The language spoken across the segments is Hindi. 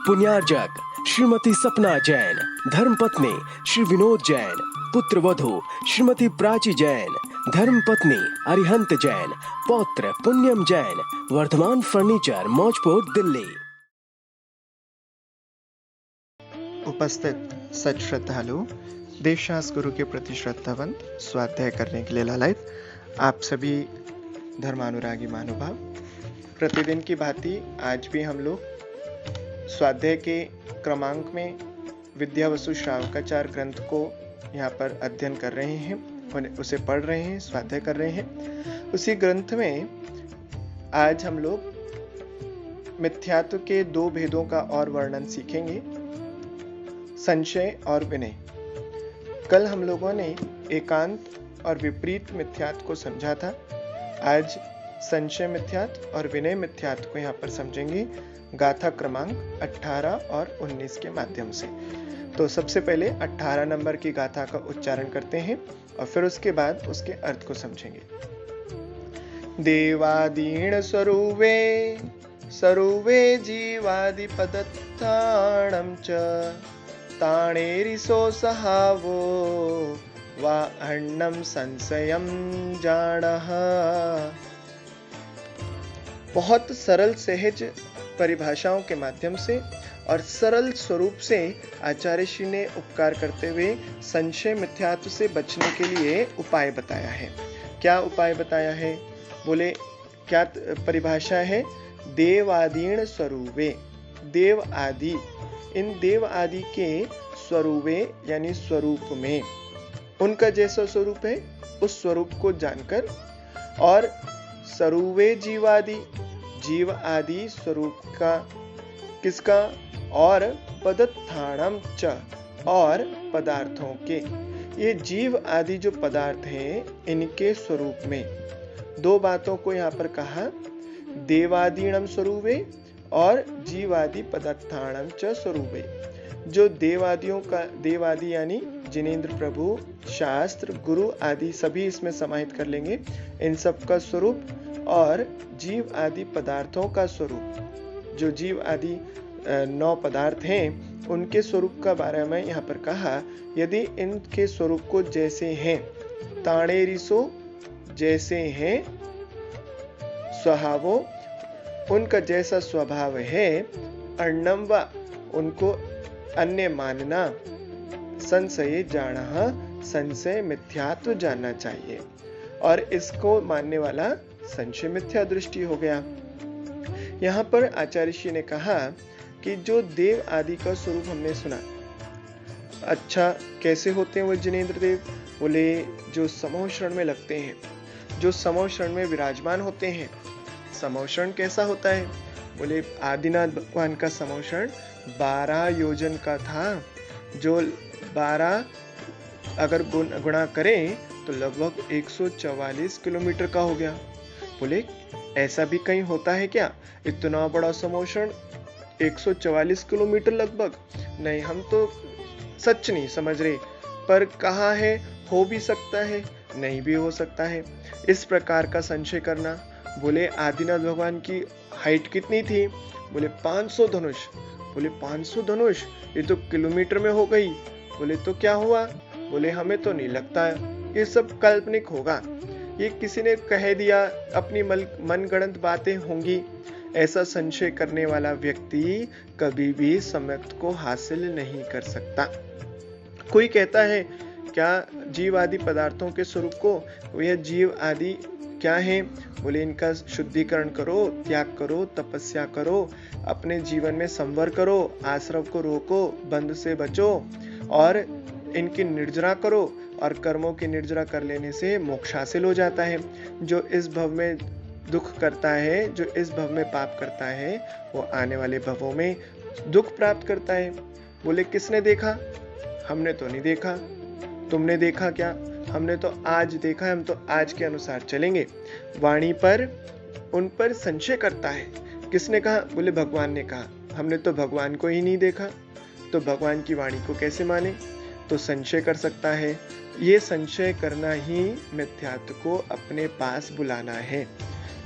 पुण्यार्जक श्रीमती सपना जैन, धर्मपत्नी श्री विनोद जैन, पुत्र वधू श्रीमती प्राची जैन, धर्मपत्नी अरिहंत जैन, पौत्र पुण्यम जैन, वर्धमान फर्नीचर, मौजपुर, दिल्ली। उपस्थित सच श्रद्धालु, देवशास्त्र गुरु के प्रति श्रद्धावंत, स्वाध्याय करने के लिए लालायित आप सभी धर्मानुरागी महानुभाव, प्रतिदिन की भांति आज भी हम लोग स्वाध्याय के क्रमांक में विद्यावसु श्रावकाचार ग्रंथ को यहाँ पर अध्ययन कर रहे हैं, उसे पढ़ रहे हैं, स्वाध्याय कर रहे हैं। उसी ग्रंथ में आज हम लोग मिथ्यात्व के दो भेदों का और वर्णन सीखेंगे, संशय और विनय। कल हम लोगों ने एकांत और विपरीत मिथ्यात्व को समझा था। आज संशय मिथ्यात्व और विनय मिथ्यात्व को यहाँ पर समझेंगे गाथा क्रमांक 18 और 19 के माध्यम से। तो सबसे पहले 18 नंबर की गाथा का उच्चारण करते हैं और फिर उसके बाद उसके अर्थ को समझेंगे। देवादीन स्वरूपे स्वरूपे जीवादि पदत्ताणं च ताणेरिसो सहावो वा अन्नम संशयम जाणः। बहुत सरल सहज परिभाषाओं के माध्यम से और सरल स्वरूप से आचार्य श्री ने उपकार करते हुए संशय मिथ्यात्व से बचने के लिए उपाय बताया है। क्या उपाय बताया है? बोले क्या परिभाषा है? देवादीन स्वरूपे, देव आदि, इन देव आदि के स्वरूपे यानी स्वरूप में, उनका जैसा स्वरूप है उस स्वरूप को जानकर, और स्वरूपे जीवादि, जीव आदि स्वरूप का, किसका? और पदार्थाणाम च, और पदार्थों के, ये जीव आदि जो पदार्थ हैं इनके स्वरूप में। दो बातों को यहाँ पर कहा, देवादीनम स्वरूपे और जीवादि पदार्थाणाम च स्वरूपे। जो देवादियों का, देवादि यानी जिनेंद्र प्रभु, शास्त्र, गुरु आदि सभी इसमें समाहित कर लेंगे, इन सब का स्वरूप, और जीव आदि पदार्थों का स्वरूप। जो जीव आदि 9 पदार्थ हैं उनके स्वरूप का बारे में यहाँ पर कहा। यदि इनके स्वरूप को जैसे हैं, ताणेरिसो जैसे हैं, स्वभावो उनका जैसा स्वभाव है, अन्नम व उनको अन्य मानना, संशय जाना, संशय मिथ्यात्व जानना चाहिए, और इसको मानने वाला संशय मिथ्या दृष्टि हो गया। यहाँ पर आचार्य श्री ने कहा कि जो देव आदि का स्वरूप हमने सुना, अच्छा कैसे होते हैं वो जिनेंद्र देव? बोले जो समूह शरण में लगते हैं, जो समूह शरण में विराजमान होते हैं। समूह शरण कैसा होता है? बोले आदिनाथ भगवान का समूह शरण 12 योजन का था, जो 12 अगर गुणा करें तो लगभग 144 किलोमीटर का हो गया। बोले ऐसा भी कहीं होता है क्या? इतना बड़ा समोषण 144 किलोमीटर लगभग? नहीं, हम तो सच नहीं समझ रहे, पर कहाँ है? हो भी सकता है, नहीं भी हो सकता है, इस प्रकार का संशय करना। बोले आदिनाथ भगवान की हाइट कितनी थी? बोले 500 धनुष। बोले 500 धनुष, ये तो किलोमीटर में हो गई। बोले तो क्या हुआ? बोले हमें तो नहीं लगता ये सब काल्पनिक होगा, ये किसी ने कह दिया, अपनी मनगढ़ंत बातें होंगी। ऐसा संशय करने वाला व्यक्ति कभी भी सम्यक को हासिल नहीं कर सकता। कोई कहता है क्या जीव आदि पदार्थों के स्वरूप को, यह जीव आदि क्या है? बोले इनका शुद्धिकरण करो, त्याग करो, तपस्या करो, अपने जीवन में संवर करो, आश्रव को रोको, बंध से बचो, और इनकी निर्जरा करो, और कर्मों की निर्जरा कर लेने से मोक्ष हासिल हो जाता है। जो इस भव में दुख करता है, जो इस भव में पाप करता है, वो आने वाले भवों में दुख प्राप्त करता है। बोले किसने देखा? हमने तो नहीं देखा। तुमने देखा क्या? हमने तो आज देखा है, हम तो आज के अनुसार चलेंगे। वाणी पर, उन पर संशय करता है। किसने कहा? बोले भगवान ने कहा। हमने तो भगवान को ही नहीं देखा, तो भगवान की वाणी को कैसे माने? तो संशय कर सकता है। ये संशय करना ही मिथ्यात्व को अपने पास बुलाना है।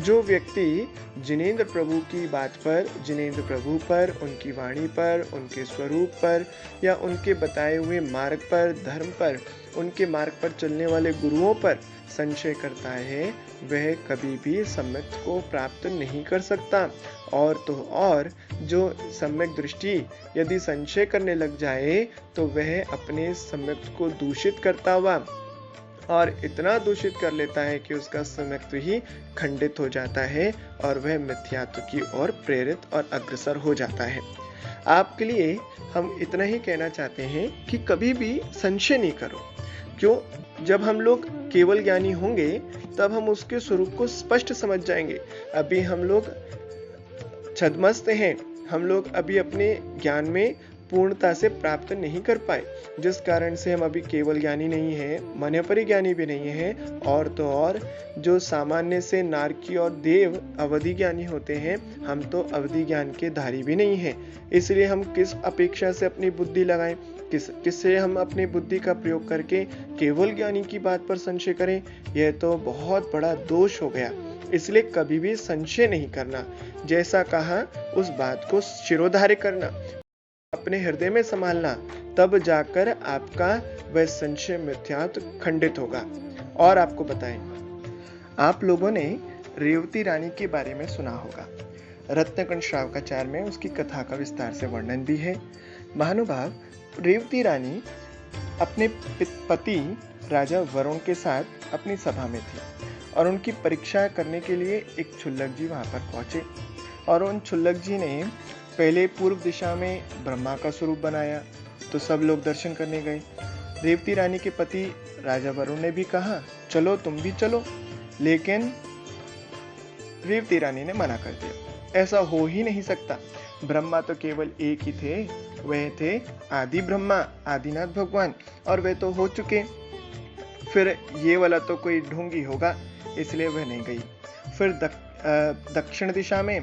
जो व्यक्ति जिनेंद्र प्रभु की बात पर, जिनेंद्र प्रभु पर, उनकी वाणी पर, उनके स्वरूप पर या उनके बताए हुए मार्ग पर, धर्म पर, उनके मार्ग पर चलने वाले गुरुओं पर संशय करता है, वह कभी भी सम्यक को प्राप्त नहीं कर सकता। और तो और जो सम्यक दृष्टि यदि संशय करने लग जाए तो वह अपने सम्यक को दूषित करता हुआ और इतना दूषित कर लेता है कि उसका सम्यक्त्व ही खंडित हो जाता है और वह मिथ्यात्व की ओर प्रेरित और अग्रसर हो जाता है। आपके लिए हम इतना ही कहना चाहते हैं कि कभी भी संशय नहीं करो। क्यों? जब हम लोग केवल ज्ञानी होंगे तब हम उसके स्वरूप को स्पष्ट समझ जाएंगे। अभी हम लोग छद्मस्त हैं, हम लोग अभी अपने ज्ञान में पूर्णता से प्राप्त नहीं कर पाए, जिस कारण से हम अभी केवल ज्ञानी नहीं हैं, मन परिज्ञानी भी नहीं हैं, और तो और जो सामान्य से नारकी और देव अवधि ज्ञानी होते हैं, हम तो अवधि ज्ञान के धारी भी नहीं हैं। इसलिए हम किस अपेक्षा से अपनी बुद्धि लगाएं, किससे हम अपनी बुद्धि का प्रयोग करके केवल ज्ञानी की बात पर संशय करें? यह तो बहुत बड़ा दोष हो गया। इसलिए कभी भी संशय नहीं करना, जैसा कहा उस बात को शिरोधार्य करना, अपने हृदय में संभालना, तब जाकर आपका वह संशय मिथ्यात्व खंडित होगा। और आपको बताएं, आप लोगों ने रेवती रानी के बारे में सुना होगा। रत्नकण श्रावकाचार्य में उसकी कथा का विस्तार से वर्णन भी है। महानुभाव, रेवती रानी अपने पति राजा वरुण के साथ अपनी सभा में थी और उनकी परीक्षा करने के लिए एक क्षुल्लक जी वहां पर पहुंचे और उन क्षुल्लक जी ने पहले पूर्व दिशा में ब्रह्मा का स्वरूप बनाया, तो सब लोग दर्शन करने गए। रेवती रानी के पति राजा वरुण ने भी कहा, चलो तुम भी चलो, लेकिन रेवती रानी ने मना कर दिया। ऐसा हो ही नहीं सकता, ब्रह्मा तो केवल एक ही थे, वह थे आदि ब्रह्मा, आदिनाथ भगवान, और वे तो हो चुके, फिर ये वाला तो कोई ढोंगी होगा, इसलिए वह नहीं गई। फिर दक्षिण दिशा में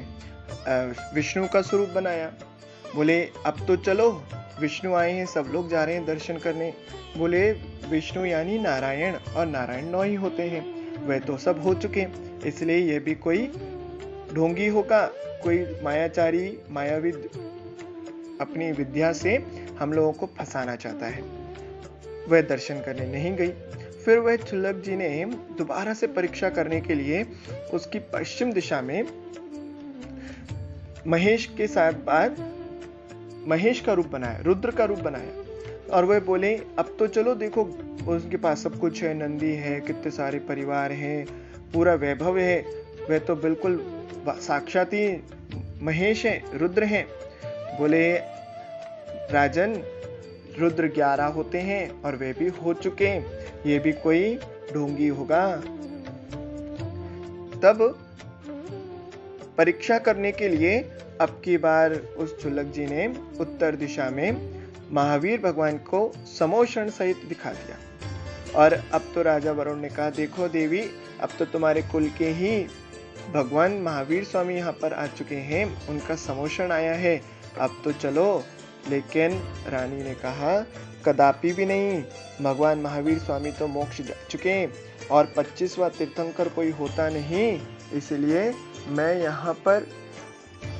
विष्णु का स्वरूप बनाया। बोले अब तो चलो, विष्णु आए हैं, सब लोग जा रहे हैं दर्शन करने। बोले विष्णु यानी नारायण, और नारायण 9 ही होते हैं, वह तो सब हो चुके, इसलिए यह भी कोई ढोंगी होगा, कोई मायाचारी मायाविद अपनी विद्या से हम लोगों को फंसाना चाहता है। वह दर्शन करने नहीं गई। फिर वह क्षुल्लक जी ने दोबारा से परीक्षा करने के लिए उसकी पश्चिम दिशा में महेश के साथ बाद महेश का रूप बनाया, रुद्र का रूप बनाया, और वह बोले अब तो चलो, देखो उसके पास सब कुछ है, नंदी है, कितने सारे परिवार हैं, पूरा वैभव है, वह तो बिल्कुल साक्षात ही महेश है, रुद्र हैं। बोले राजन, रुद्र 11 होते हैं और वे भी हो चुके, ये भी कोई ढोंगी होगा। तब परीक्षा करने के लिए अब की बार उस क्षुल्लक जी ने उत्तर दिशा में महावीर भगवान को समोषण सहित दिखा दिया। और अब तो राजा वरुण ने कहा, देखो देवी, अब तो तुम्हारे कुल के ही भगवान महावीर स्वामी यहाँ पर आ चुके हैं, उनका समोषण आया है, अब तो चलो। लेकिन रानी ने कहा, कदापि भी नहीं, भगवान महावीर स्वामी तो मोक्ष जा चुके और 25वां तीर्थंकर कोई होता नहीं, इसलिए मैं यहाँ पर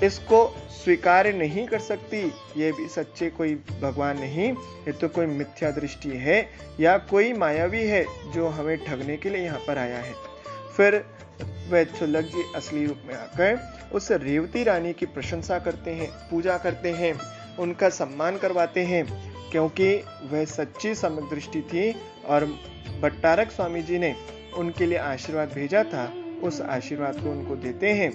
इसको स्वीकार नहीं कर सकती। ये भी सच्चे कोई भगवान नहीं, ये तो कोई मिथ्या दृष्टि है या कोई मायावी है जो हमें ठगने के लिए यहाँ पर आया है। फिर वह क्षुल्लक जी असली रूप में आकर उस रेवती रानी की प्रशंसा करते हैं, पूजा करते हैं, उनका सम्मान करवाते हैं, क्योंकि वह सच्ची सम्यक दृष्टि थी और भट्टारक स्वामी जी ने उनके लिए आशीर्वाद भेजा था, उस आशीर्वाद को उनको देते हैं।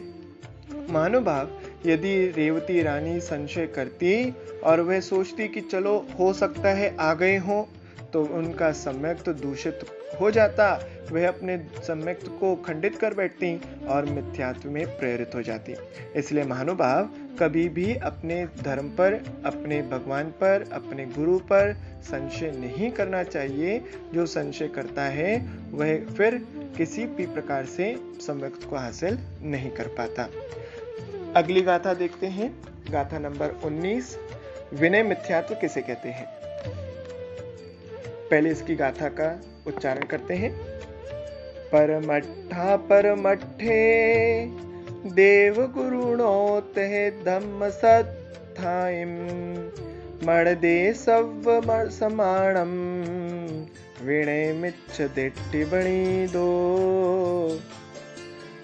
महानुभाव, यदि रेवती रानी संशय करती और वह सोचती कि चलो हो सकता है आ गए हो, तो उनका सम्यक तो दूषित हो जाता, वह अपने सम्यक को खंडित कर बैठती और मिथ्यात्व में प्रेरित हो जाती। इसलिए महानुभाव, कभी भी अपने धर्म पर, अपने भगवान पर, अपने गुरु पर संशय नहीं करना चाहिए। जो संशय करता है वह फिर किसी भी प्रकार से सम्यक को हासिल नहीं कर पाता। अगली गाथा देखते हैं, गाथा नंबर 19, विनय मिथ्यात्व किसे कहते हैं। पहले इसकी गाथा का उच्चारण करते हैं। परमट्ठा परमट्ठे देव गुरुणोते धम्म सत्थाइम मणदे सव्व समाणम विणय मिच्छ दिट्टि बणी दो।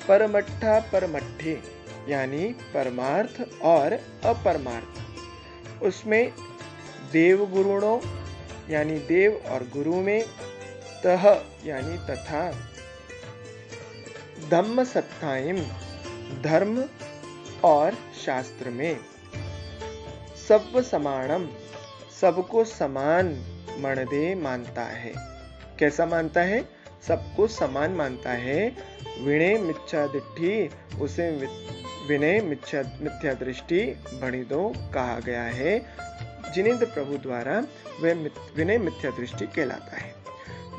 परमट्ठा परमट्ठे यानी परमार्थ और अपरमार्थ, उसमें देव गुरुणों यानी देव और गुरु में, तह यानी तथा, धम्म सत्ताइम धर्म और शास्त्र में, सव्व समाणम सबको समान मणदे मानता है। कैसा मानता है? सबको समान मानता है। विनय मिथ्या दृष्टि, उसे विनय मिथ्या दृष्टि भणिदो कहा गया है। जिनेंद्र प्रभु द्वारा वह विनय मिथ्या दृष्टि कहलाता है।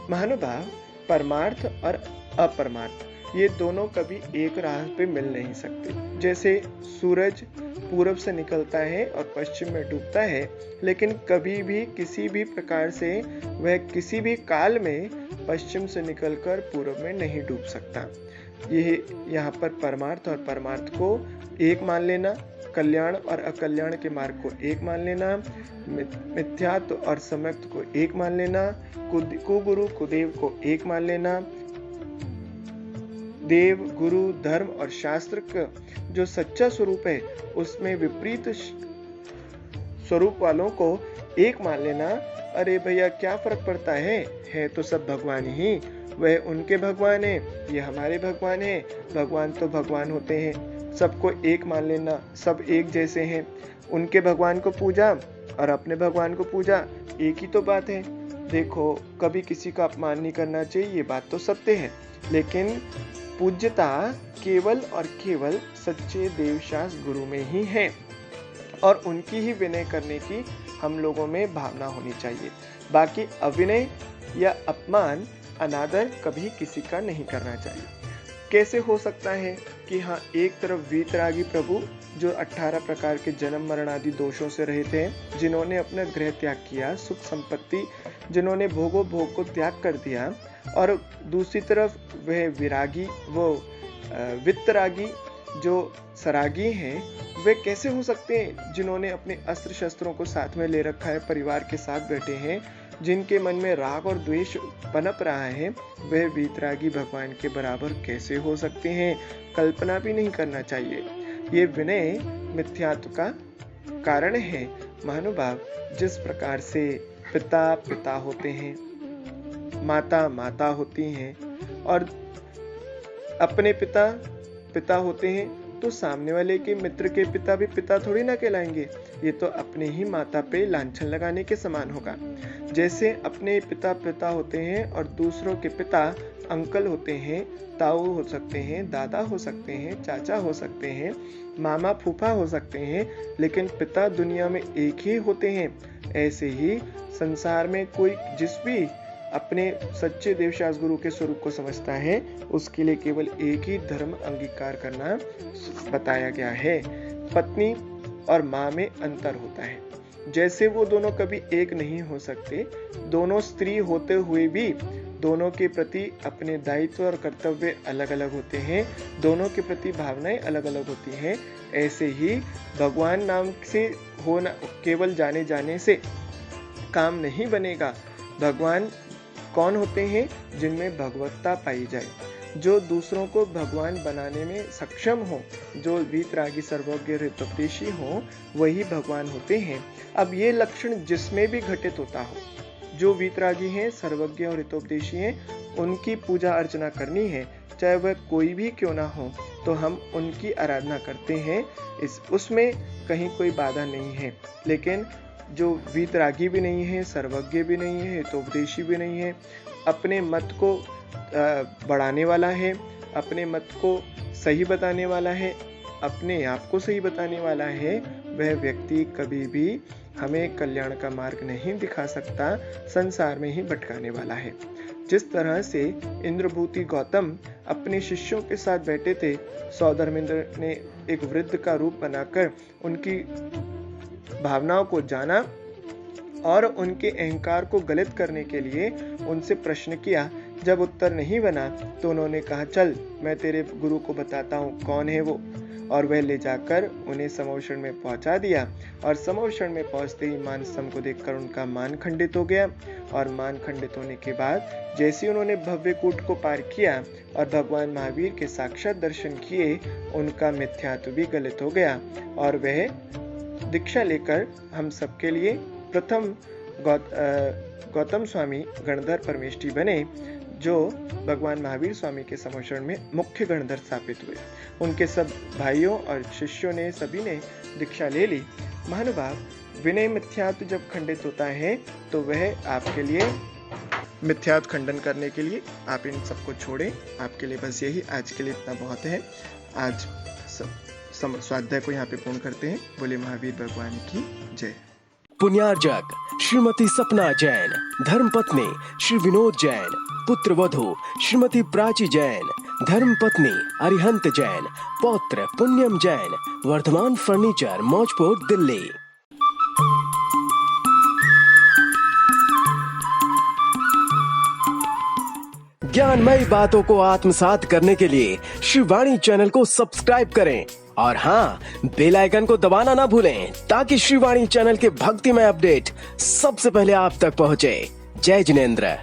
महानुभाव, परमार्थ और अपरमार्थ ये दोनों कभी एक राह पे मिल नहीं सकते। जैसे सूरज पूरब से निकलता है और पश्चिम में डूबता है, लेकिन कभी भी किसी भी प्रकार से वह किसी भी काल में पश्चिम से निकलकर पूरब में नहीं डूब सकता। ये यहाँ पर परमार्थ और परमार्थ को एक मान लेना, कल्याण और अकल्याण के मार्ग को एक मान लेना, मिथ्यात्व और सम्यक्त को एक मान लेना, कुगुरु कुदेव को एक मान लेना, देव गुरु धर्म और शास्त्र का जो सच्चा स्वरूप है उसमें विपरीत स्वरूप वालों को एक मान लेना। अरे भैया क्या फर्क पड़ता है तो सब भगवान ही, वह उनके भगवान है, ये हमारे भगवान है, भगवान तो भगवान होते हैं। सबको एक मान लेना, सब एक जैसे हैं। उनके भगवान को पूजा और अपने भगवान को पूजा, एक ही तो बात है। देखो, कभी किसी का अपमान नहीं करना चाहिए, ये बात तो सत्य है, लेकिन पूज्यता केवल और केवल सच्चे देवशास्त्र गुरु में ही है और उनकी ही विनय करने की हम लोगों में भावना होनी चाहिए। बाकी अविनय या अपमान, अनादर कभी किसी का नहीं करना चाहिए। कैसे हो सकता है कि हाँ, एक तरफ वीतरागी प्रभु जो 18 प्रकार के जन्म मरण आदि दोषों से रहे थे, जिन्होंने अपना गृह त्याग किया, सुख संपत्ति जिन्होंने भोगो भोग को त्याग कर दिया, और दूसरी तरफ वह विरागी, वो वित्तरागी जो सरागी हैं, वे कैसे हो सकते हैं जिन्होंने अपने अस्त्र शस्त्रों को साथ में ले रखा है, परिवार के साथ बैठे हैं, जिनके मन में राग और द्वेष पनप रहा है, वह वीतरागी भगवान के बराबर कैसे हो सकते हैं? कल्पना भी नहीं करना चाहिए। ये विनय मिथ्यात्व का कारण है। महानुभाव, जिस प्रकार से पिता पिता होते हैं, माता माता होती हैं और अपने पिता पिता होते हैं, तो सामने वाले के मित्र के पिता भी पिता थोड़ी ना कहलाएंगे। ये तो अपने ही माता पे लांछन लगाने के समान होगा। जैसे अपने पिता पिता होते हैं और दूसरों के पिता अंकल होते हैं, ताऊ हो सकते हैं, दादा हो सकते हैं, चाचा हो सकते हैं, मामा फूफा हो सकते हैं, लेकिन पिता दुनिया में एक ही होते हैं। ऐसे ही संसार में कोई जिस भी अपने सच्चे देवशास्त्र गुरु के स्वरूप को समझता है, उसके लिए केवल एक ही धर्म अंगीकार करना बताया गया है। पत्नी और माँ में अंतर होता है। जैसे वो दोनों कभी एक नहीं हो सकते, दोनों स्त्री होते हुए भी दोनों के प्रति अपने दायित्व और कर्तव्य अलग अलग होते हैं, दोनों के प्रति भावनाएं अलग अलग होती हैं। ऐसे ही भगवान नाम से होना केवल जाने जाने से काम नहीं बनेगा। भगवान कौन होते हैं? जिनमें भगवत्ता पाई जाए, जो दूसरों को भगवान बनाने में सक्षम हो, जो वीतरागी सर्वज्ञ हितोपदेशी हो, वही भगवान होते हैं। अब ये लक्षण जिसमें भी घटित होता हो, जो वीतरागी हैं, सर्वज्ञ और हितोपदेशी हैं, उनकी पूजा अर्चना करनी है, चाहे वह कोई भी क्यों ना हो, तो हम उनकी आराधना करते हैं। उसमें कहीं कोई बाधा नहीं है। लेकिन जो वीतरागी भी नहीं है, सर्वज्ञ भी नहीं है, हितोपदेशी भी नहीं है, अपने मत को बढ़ाने वाला है, अपने मत को सही बताने वाला है, अपने आप को सही बताने वाला है, वह व्यक्ति कभी भी हमें कल्याण का मार्ग नहीं दिखा सकता, संसार में ही भटकाने वाला है। जिस तरह से इंद्रभूति गौतम अपने शिष्यों के साथ बैठे थे, सौधर्मेंद्र ने एक वृद्ध का रूप बनाकर उनकी भावनाओं को जाना और उनके अहंकार को गलत करने के लिए उनसे प्रश्न किया जब उत्तर नहीं बना तो उन्होंने कहा, चल मैं तेरे गुरु को बताता हूँ कौन है वो। और वह ले जाकर उन्हें समोषण में पहुंचा दिया। और समोषण में पहुंचते ही मानसम को देखकर उनका मान खंडित हो गया। और मान खंडित होने के बाद जैसे उन्होंने भव्य कूट को पार किया और भगवान महावीर के साक्षात दर्शन किए, उनका मिथ्यात्व भी गलत हो गया और वह दीक्षा लेकर हम सबके लिए प्रथम गौतम स्वामी गणधर परमेष्ठी बने, जो भगवान महावीर स्वामी के समोषण में मुख्य गणधर स्थापित हुए। उनके सब भाइयों और शिष्यों ने सभी ने दीक्षा ले ली। महानुभाव, विनय मिथ्यात्व जब खंडित होता है तो वह आपके लिए मिथ्यात्व खंडन करने के लिए आप इन सबको छोड़ें। आपके लिए बस यही आज के लिए इतना बहुत है। आज स्वाध्याय को यहाँ पे पूर्ण करते हैं। बोले महावीर भगवान की जय। पुण्यार्जक श्रीमती सपना जैन, धर्मपत्नी श्री विनोद जैन, पुत्र वधू श्रीमती प्राची जैन, धर्मपत्नी अरिहंत जैन, पौत्र पुण्यम जैन, वर्धमान फर्नीचर, मौजपुर, दिल्ली। ज्ञानमयी बातों को आत्मसात करने के लिए श्रीवाणी चैनल को सब्सक्राइब करें और हाँ, बेल आइकन को दबाना ना भूलें ताकि श्रीवाणी चैनल के भक्तिमय अपडेट सबसे पहले आप तक पहुंचे। जय जिनेंद्र।